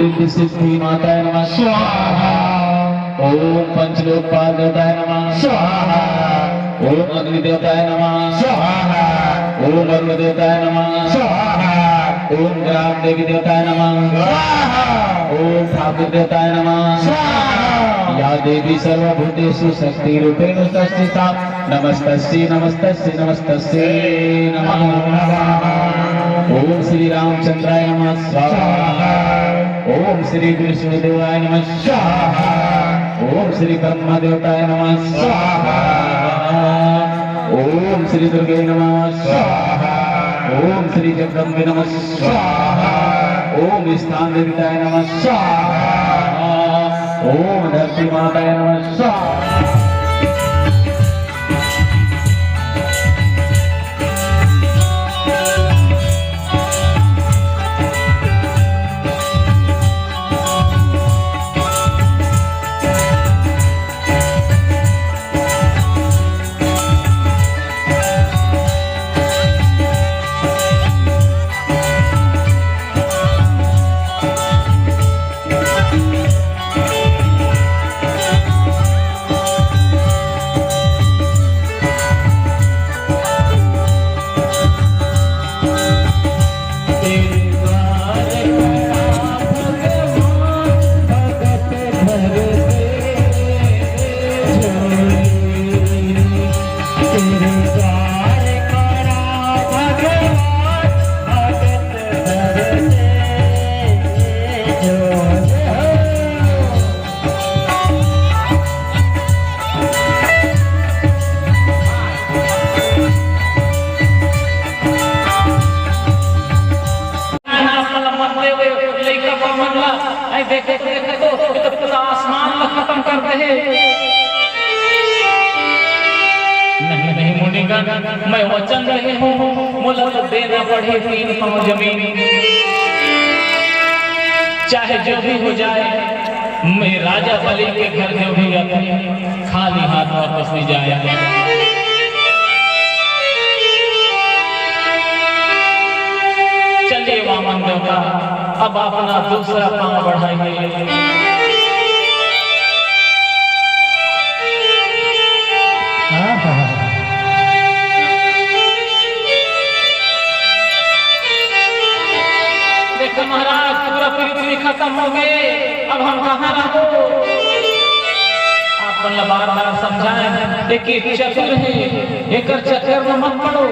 रिद्धि सिद्धि माताय नमः स्वाहा। ओम पंचलोकपाल देवताय नमः स्वाहा। ओम अग्नि देवताय नमः स्वाहा। ओम वरुण देवताय नमः स्वाहा। ओम ग्राम देवी देवताय नमः स्वाहा। ओम ठाकुर देवताय नमः स्वाहा। या देवी सर्वभूतेषु शक्ति रूपेण संस्थिता नमस्तस्यै नमस्तस्यै नमस्तस्यै नमः। ओम श्री रामचंद्राय नमः स्वाहा। ओम श्री विष्णुदेवाय नमः स्वाहा। ओम श्री ब्रह्म देवताय नमः स्वाहा। ओम श्री दुर्गे नमः स्वाहा। ओम श्री जगदम्बे नमः स्वाहा। ओम स्थान देवताय नमः स्वाहा। ओम धरती माताय नमः स्वाहा। आसमान में खत्म कर दे। नहीं नहीं मुनिगण, मैं वचन रहे हूँ, मुझे तो देना पड़े 3 पाँव जमीन। चाहे जो भी हो जाए, मैं राजा बलि के घर जो भी रखे खाली हाथ वापस नहीं जाए। चलिए वामन देवता, अब अपना दूसरा पांव बढ़ाइए। देखो महाराज, पूरा पृथ्वी खत्म हो गए, अब हम कहाँ रहो? आप बार बार समझाएं, एक चक्र है, एक चक्कर में मत पड़ो।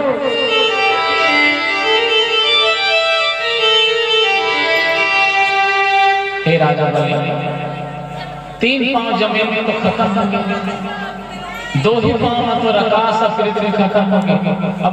हे राजा बलि, 3 पांव जमीन में तो खत्म हो गए, 2 ही पांव में तो आकाश और पृथ्वी खत्म हो गए।